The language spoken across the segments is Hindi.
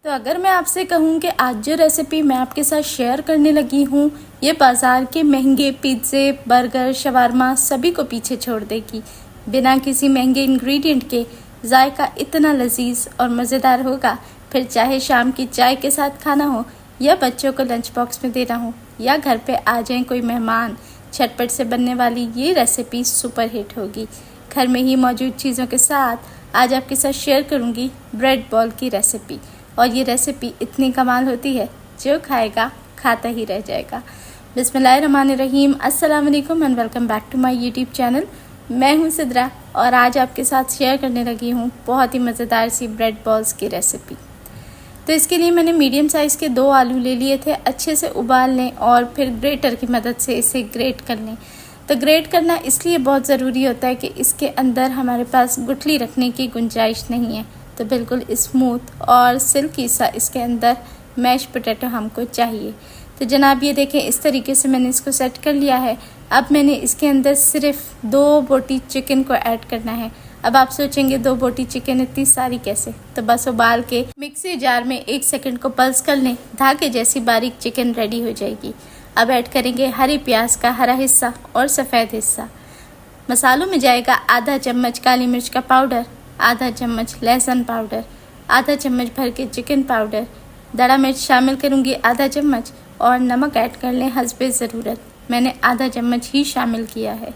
तो अगर मैं आपसे कहूँ कि आज जो रेसिपी मैं आपके साथ शेयर करने लगी हूँ, ये बाज़ार के महंगे पिज़्ज़े, बर्गर, शवारमा सभी को पीछे छोड़ देगी। बिना किसी महंगे इंग्रेडिएंट के जायका इतना लजीज और मज़ेदार होगा। फिर चाहे शाम की चाय के साथ खाना हो या बच्चों को लंच बॉक्स में देना हो या घर पे आ जाए कोई मेहमान, झटपट से बनने वाली ये रेसिपी सुपर हिट होगी। घर में ही मौजूद चीज़ों के साथ आज आपके साथ शेयर करूँगी ब्रेड बॉल की रेसिपी। और ये रेसिपी इतनी कमाल होती है, जो खाएगा खाता ही रह जाएगा। बिस्मिल्लाहिर्रहमानिर्रहीम, अस्सलाम वालेकुम and welcome back to my YouTube channel. मैं हूँ सिद्रा और आज आपके साथ शेयर करने लगी हूँ बहुत ही मज़ेदार सी ब्रेड बॉल्स की रेसिपी। तो इसके लिए मैंने मीडियम साइज़ के 2 आलू ले लिए थे। अच्छे से उबाल लें और फिर ग्रेटर की मदद से इसे ग्रेट कर लें। तो ग्रेट करना इसलिए बहुत ज़रूरी होता है कि इसके अंदर हमारे पास गुठली रखने की गुंजाइश नहीं है। तो बिल्कुल स्मूथ और सिल्की सा इसके अंदर मैश पोटैटो हमको चाहिए। तो जनाब ये देखें, इस तरीके से मैंने इसको सेट कर लिया है। अब मैंने इसके अंदर सिर्फ 2 बोटी चिकन को ऐड करना है। अब आप सोचेंगे 2 बोटी चिकन इतनी सारी कैसे? तो बस उबाल के मिक्सी जार में 1 सेकंड को पल्स कर लें, धागे जैसी बारीक चिकन रेडी हो जाएगी। अब ऐड करेंगे हरी प्याज का हरा हिस्सा और सफ़ेद हिस्सा। मसालों में जाएगा आधा चम्मच काली मिर्च का पाउडर, आधा चम्मच लहसुन पाउडर, आधा चम्मच भर के चिकन पाउडर, दड़ा मिर्च शामिल करूंगी आधा चम्मच और नमक ऐड कर लें हस्बे ज़रूरत। मैंने आधा चम्मच ही शामिल किया है।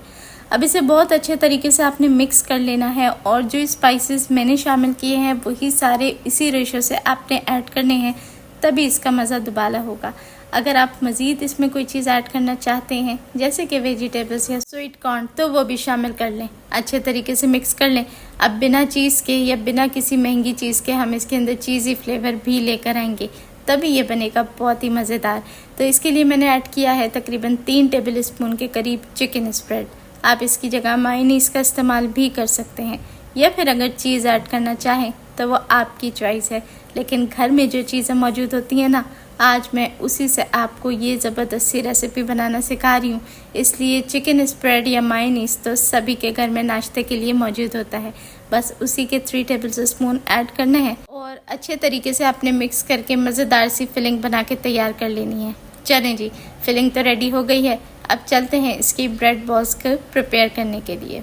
अब इसे बहुत अच्छे तरीके से आपने मिक्स कर लेना है और जो स्पाइसेस मैंने शामिल किए हैं वही सारे इसी रेशो से आपने ऐड करने हैं, तभी इसका मज़ा दुबाला होगा। अगर आप मज़ीद इसमें कोई चीज़ ऐड करना चाहते हैं जैसे कि वेजिटेबल्स या स्वीट कॉर्न, तो वो भी शामिल कर लें। अच्छे तरीके से मिक्स कर लें। अब बिना चीज़ के या बिना किसी महंगी चीज़ के हम इसके अंदर चीज़ी फ्लेवर भी लेकर आएंगे, तभी ये बनेगा बहुत ही मज़ेदार। तो इसके लिए मैंने ऐड किया है तकरीबन 3 टेबल स्पून के करीब चिकन स्प्रेड। आप इसकी जगह मायोनीज़ का इस्तेमाल भी कर सकते हैं या फिर अगर चीज़ ऐड करना चाहें तो वो आपकी चॉइस है। लेकिन घर में जो चीज़ें मौजूद होती हैं ना, आज मैं उसी से आपको ये ज़बरदस्त सी रेसिपी बनाना सिखा रही हूँ। इसलिए चिकन स्प्रेड या मायोनीज़ तो सभी के घर में नाश्ते के लिए मौजूद होता है। बस उसी के 3 टेबल स्पून ऐड करने हैं और अच्छे तरीके से आपने मिक्स करके मज़ेदार सी फिलिंग बना के तैयार कर लेनी है। चलें जी, फिलिंग तो रेडी हो गई है। अब चलते हैं इसकी ब्रेड बॉल्स को प्रिपेयर करने के लिए।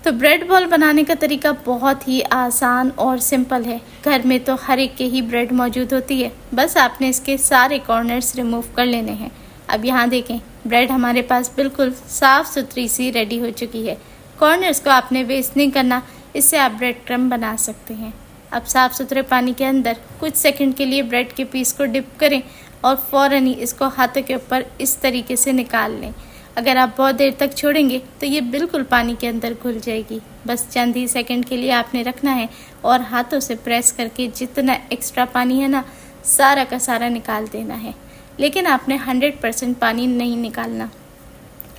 तो ब्रेड बॉल बनाने का तरीका बहुत ही आसान और सिंपल है। घर में तो हर एक के ही ब्रेड मौजूद होती है, बस आपने इसके सारे कॉर्नर्स रिमूव कर लेने हैं। अब यहाँ देखें, ब्रेड हमारे पास बिल्कुल साफ़ सुथरी सी रेडी हो चुकी है। कॉर्नर्स को आपने वेस्ट नहीं करना, इससे आप ब्रेड क्रम्ब बना सकते हैं। अब साफ़ सुथरे पानी के अंदर कुछ सेकंड के लिए ब्रेड के पीस को डिप करें और फ़ौरन ही इसको हाथों के ऊपर इस तरीके से निकाल लें। अगर आप बहुत देर तक छोड़ेंगे तो ये बिल्कुल पानी के अंदर घुल जाएगी। बस चंद ही सेकंड के लिए आपने रखना है और हाथों से प्रेस करके जितना एक्स्ट्रा पानी है ना, सारा का सारा निकाल देना है। लेकिन आपने 100% पानी नहीं निकालना।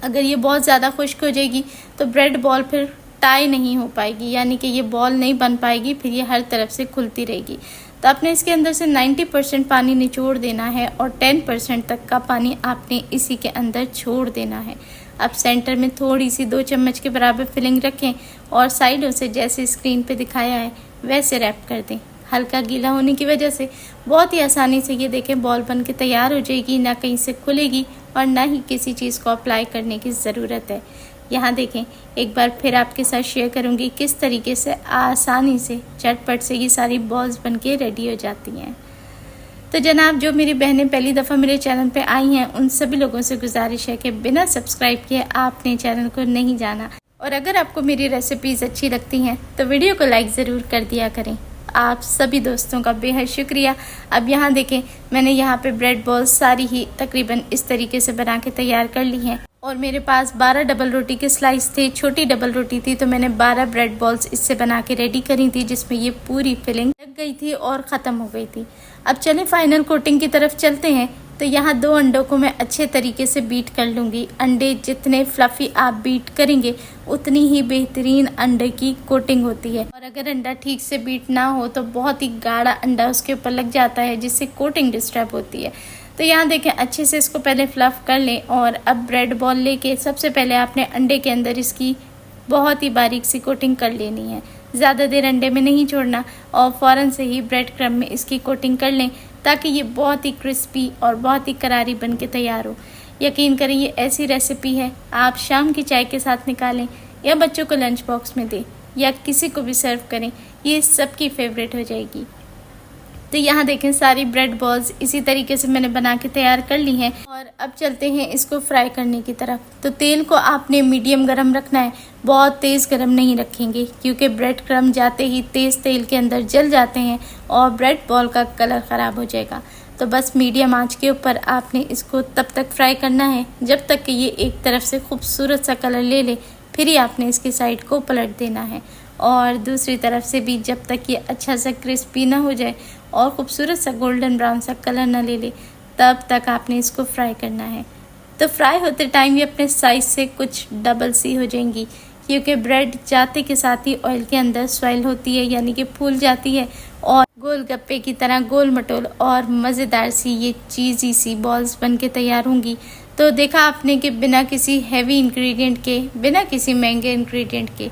अगर ये बहुत ज़्यादा खुश्क हो जाएगी तो ब्रेड बॉल फिर टाई नहीं हो पाएगी, यानी कि ये बॉल नहीं बन पाएगी, फिर ये हर तरफ से खुलती रहेगी। तो आपने इसके अंदर से 90% पानी निचोड़ देना है और 10% तक का पानी आपने इसी के अंदर छोड़ देना है। अब सेंटर में थोड़ी सी 2 चम्मच के बराबर फिलिंग रखें और साइडों से जैसे स्क्रीन पे दिखाया है वैसे रैप कर दें। हल्का गीला होने की वजह से बहुत ही आसानी से ये देखें बॉल बन के तैयार हो जाएगी, ना कहीं से खुलेगी और ना ही किसी चीज़ को अप्लाई करने की ज़रूरत है। यहाँ देखें, एक बार फिर आपके साथ शेयर करूँगी किस तरीके से आसानी से झटपट से ये सारी बॉल्स बनके रेडी हो जाती हैं। तो जनाब, जो मेरी बहनें पहली दफ़ा मेरे चैनल पे आई हैं उन सभी लोगों से गुजारिश है कि बिना सब्सक्राइब किए आपने चैनल को नहीं जाना। और अगर आपको मेरी रेसिपीज़ अच्छी लगती हैं तो वीडियो को लाइक ज़रूर कर दिया करें। आप सभी दोस्तों का बेहद शुक्रिया। अब यहाँ देखें, मैंने यहाँ पे ब्रेड बॉल्स सारी ही तकरीबन इस तरीके से बना के तैयार कर ली हैं और मेरे पास 12 डबल रोटी के स्लाइस थे। छोटी डबल रोटी थी तो मैंने 12 ब्रेड बॉल्स इससे बना के रेडी करी थी, जिसमें ये पूरी फिलिंग लग गई थी और ख़त्म हो गई थी। अब चलें फाइनल कोटिंग की तरफ चलते हैं। तो यहाँ 2 अंडों को मैं अच्छे तरीके से बीट कर लूँगी। अंडे जितने फ्लफ़ी आप बीट करेंगे उतनी ही बेहतरीन अंडे की कोटिंग होती है। और अगर अंडा ठीक से बीट ना हो तो बहुत ही गाढ़ा अंडा उसके ऊपर लग जाता है, जिससे कोटिंग डिस्टर्ब होती है। तो यहाँ देखें, अच्छे से इसको पहले फ्लफ़ कर लें और अब ब्रेड बॉल लेके सबसे पहले आपने अंडे के अंदर इसकी बहुत ही बारीक सी कोटिंग कर लेनी है। ज़्यादा देर अंडे में नहीं छोड़ना और फ़ौरन से ही ब्रेड क्रम्ब में इसकी कोटिंग कर लें ताकि ये बहुत ही क्रिस्पी और बहुत ही करारी बन के तैयार हो। यकीन करें ये ऐसी रेसिपी है आप शाम की चाय के साथ निकालें या बच्चों को लंच बॉक्स में दें या किसी को भी सर्व करें, ये सबकी फेवरेट हो जाएगी। तो यहाँ देखें सारी ब्रेड बॉल्स इसी तरीके से मैंने बना के तैयार कर ली हैं और अब चलते हैं इसको फ्राई करने की तरफ। तो तेल को आपने मीडियम गरम रखना है, बहुत तेज़ गरम नहीं रखेंगे क्योंकि ब्रेड क्रम्ब जाते ही तेज़ तेल के अंदर जल जाते हैं और ब्रेड बॉल का कलर ख़राब हो जाएगा। तो बस मीडियम आंच के ऊपर आपने इसको तब तक फ्राई करना है जब तक कि ये एक तरफ से खूबसूरत सा कलर ले ले, फिर ही आपने इसकी साइड को पलट देना है और दूसरी तरफ से भी जब तक ये अच्छा सा क्रिस्पी ना हो जाए और खूबसूरत सा गोल्डन ब्राउन सा कलर ना ले ले तब तक आपने इसको फ्राई करना है। तो फ्राई होते टाइम ये अपने साइज़ से कुछ डबल सी हो जाएंगी क्योंकि ब्रेड जाते के साथ ही ऑयल के अंदर स्वेल होती है यानी कि फूल जाती है और गोलगप्पे की तरह गोल मटोल और मज़ेदार सी ये चीज़ी सी बॉल्स बन के तैयार होंगी। तो देखा आपने कि बिना किसी हैवी इंग्रेडिएंट के, बिना किसी महंगे इंग्रेडिएंट के,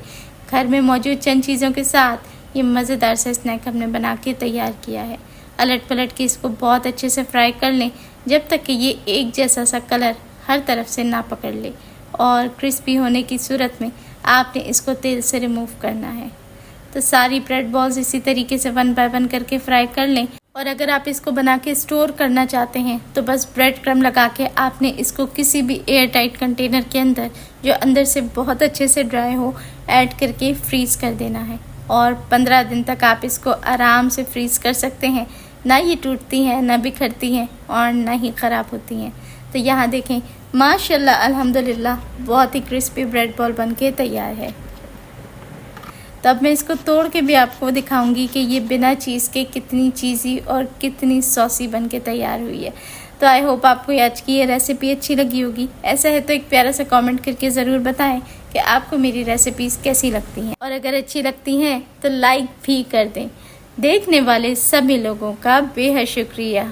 घर में मौजूद चंद चीज़ों के साथ ये मज़ेदार सा स्नैक हमने बना के तैयार किया है। अलट पलट के इसको बहुत अच्छे से फ्राई कर लें जब तक कि ये एक जैसा सा कलर हर तरफ से ना पकड़ ले और क्रिस्पी होने की सूरत में आपने इसको तेल से रिमूव करना है। तो सारी ब्रेड बॉल्स इसी तरीके से 1 बाय 1 करके फ्राई कर लें और अगर आप इसको बना के स्टोर करना चाहते हैं तो बस ब्रेड क्रम्ब लगा के आपने इसको किसी भी एयर टाइट कंटेनर के अंदर जो अंदर से बहुत अच्छे से ड्राई हो ऐड करके फ्रीज़ कर देना है और 15 दिन तक आप इसको आराम से फ्रीज़ कर सकते हैं। ना ये टूटती हैं, ना बिखरती हैं और ना ही ख़राब होती हैं। तो यहाँ देखें माशाल्लाह अल्हम्दुलिल्लाह बहुत ही क्रिस्पी ब्रेड बॉल बन के तैयार है। तब मैं इसको तोड़ के भी आपको दिखाऊंगी कि ये बिना चीज़ के कितनी चीज़ी और कितनी सॉसी बन के तैयार हुई है। तो आई होप आपको आज की ये रेसिपी अच्छी लगी होगी। ऐसा है तो एक प्यारा सा कमेंट करके ज़रूर बताएं कि आपको मेरी रेसिपीज़ कैसी लगती हैं और अगर अच्छी लगती हैं तो लाइक भी कर दें। देखने वाले सभी लोगों का बेहद शुक्रिया।